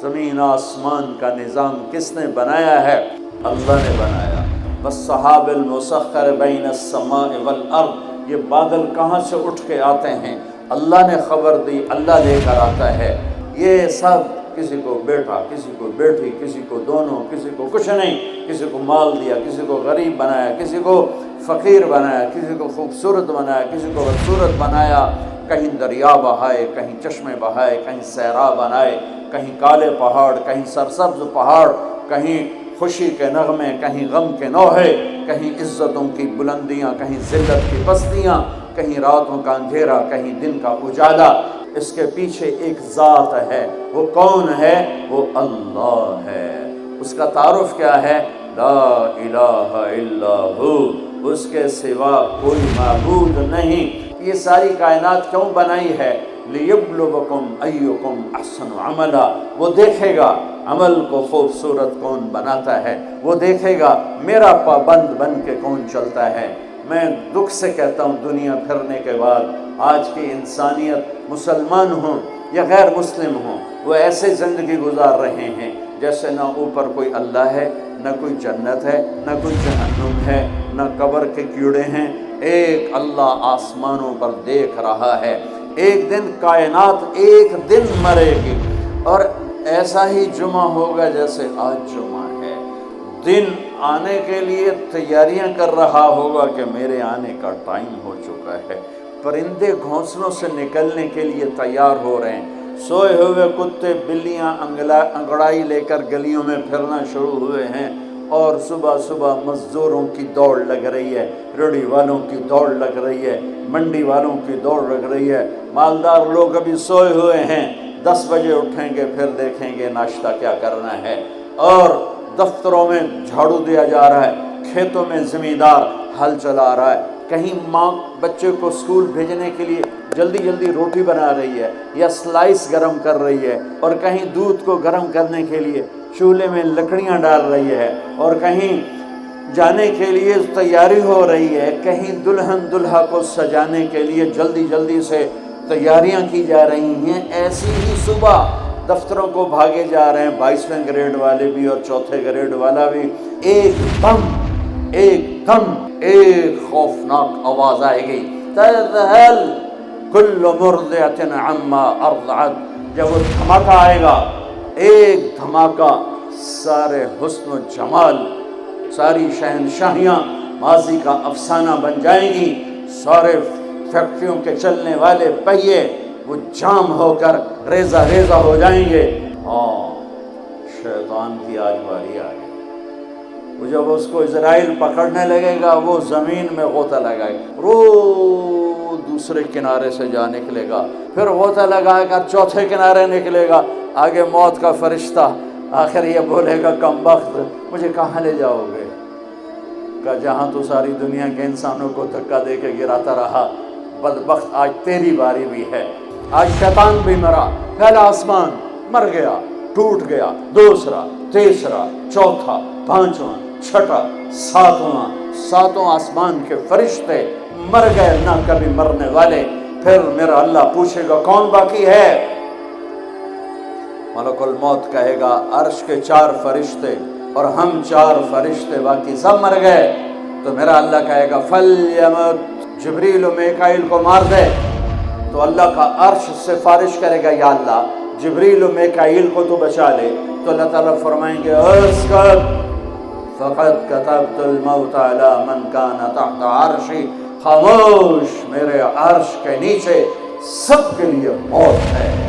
زمین آسمان کا نظام کس نے بنایا ہے؟ اللہ نے بنایا۔ والسحاب المسخر بین السماء والارض، یہ بادل کہاں سے اٹھ کے آتے ہیں؟ اللہ نے خبر دی، اللہ لے کر آتا ہے۔ یہ سب کسی کو بیٹا، کسی کو بیٹی، کسی کو دونوں، کسی کو کچھ نہیں، کسی کو مال دیا، کسی کو غریب بنایا، کسی کو فقیر بنایا، کسی کو خوبصورت بنایا، کسی کو بدصورت بنایا، کہیں دریا بہائے، کہیں چشمے بہائے، کہیں صحرا بنائے، کہیں کالے پہاڑ، کہیں سرسبز پہاڑ، کہیں خوشی کے نغمے، کہیں غم کے نوحے، کہیں عزتوں کی بلندیاں، کہیں ذلت کی پستیاں، کہیں راتوں کا اندھیرا، کہیں دن کا اجالا۔ اس کے پیچھے ایک ذات ہے، وہ کون ہے؟ وہ اللہ ہے۔ اس کا تعارف کیا ہے؟ لا الہ الا ہو، اس کے سوا کوئی معبود نہیں۔ یہ ساری کائنات کیوں بنائی ہے؟ لیبلوکم ایکم احسن عملا، وہ دیکھے گا عمل کو خوبصورت کون بناتا ہے، وہ دیکھے گا میرا پابند بن کے کون چلتا ہے۔ میں دکھ سے کہتا ہوں، دنیا پھرنے کے بعد آج کی انسانیت، مسلمان ہوں یا غیر مسلم ہوں، وہ ایسے زندگی گزار رہے ہیں جیسے نہ اوپر کوئی اللہ ہے، نہ کوئی جنت ہے، نہ کوئی جہنم ہے، نہ قبر کے کیڑے ہیں۔ ایک اللہ آسمانوں پر دیکھ رہا ہے۔ ایک دن کائنات ایک دن مرے گی، اور ایسا ہی جمعہ ہوگا جیسے آج جمعہ ہے۔ دن آنے کے لیے تیاریاں کر رہا ہوگا کہ میرے آنے کا ٹائم ہو چکا ہے۔ پرندے گھونسلوں سے نکلنے کے لیے تیار ہو رہے ہیں۔ سوئے ہوئے کتے بلیاں انگڑائی لے کر گلیوں میں پھرنا شروع ہوئے ہیں، اور صبح صبح مزدوروں کی دوڑ لگ رہی ہے، ریڑھی والوں کی دوڑ لگ رہی ہے، منڈی والوں کی دوڑ لگ رہی ہے۔ مالدار لوگ ابھی سوئے ہوئے ہیں، 10 بجے اٹھیں گے، پھر دیکھیں گے ناشتہ کیا کرنا ہے۔ اور دفتروں میں جھاڑو دیا جا رہا ہے، کھیتوں میں زمیندار ہل چلا رہا ہے، کہیں ماں بچے کو اسکول بھیجنے کے لیے جلدی جلدی روٹی بنا رہی ہے یا سلائس گرم کر رہی ہے، اور کہیں دودھ کو گرم کرنے کے لیے چولہے میں لکڑیاں ڈال رہی ہے، اور کہیں جانے کے لیے تیاری ہو رہی ہے، کہیں دلہن دلہا کو سجانے کے لیے جلدی جلدی سے تیاریاں کی جا رہی ہیں۔ ایسی ہی صبح دفتروں کو بھاگے جا رہے ہیں، 22ویں گریڈ والے بھی اور 4تھے گریڈ والا بھی۔ ایک دم ایک خوفناک آواز آئے گی، تذہل کل مرضعۃ عما ارضعت۔ جب وہ دھماکہ آئے گا، ایک دھماکہ، سارے حسن و جمال، ساری شہنشاہیاں ماضی کا افسانہ بن جائیں گی۔ سارے فیکٹریوں کے چلنے والے پہیے وہ جام ہو کر ریزہ ریزہ ہو جائیں گے۔ ہاں، شیطان کی آج باری آ گئی۔ وہ جب اس کو اسرائیل پکڑنے لگے گا، وہ زمین میں غوطہ لگائے گا، دوسرے کنارے سے جا نکلے گا، پھر غوطہ لگائے گا، 4تھے کنارے نکلے گا، آگے موت کا فرشتہ، آخر یہ بولے گا کمبخت مجھے کہاں لے جاؤ گے؟ کہ جہاں تو ساری دنیا کے انسانوں کو دھکا دے کے گراتا رہا، بدبخت آج تیری باری بھی ہے۔ آج شیطان بھی مرا، پہلا آسمان مر گیا، ٹوٹ گیا، دوسرا، تیسرا، چوتھا، 5واں، 6واں، 7واں، 7 آسمان کے فرشتے مر گئے، نہ کبھی مرنے والے۔ پھر میرا اللہ پوچھے گا کون باقی ہے؟ ملک الموت کہے گا عرش کے 4 فرشتے اور ہم 4 فرشتے، باقی سب مر گئے۔ تو میرا اللہ کہے گا فلیمت، جبریل و میکائیل کو مار دے۔ تو اللہ کا عرش سفارش کرے گا یا اللہ جبریل و میکائیل کو تو بچا لے۔ تو اللہ تعالیٰ فرمائیں گے اسکت فقد كتبت الموت على من كان تحت عرشی، خاموش، میرے عرش کے نیچے سب کے لیے موت ہے۔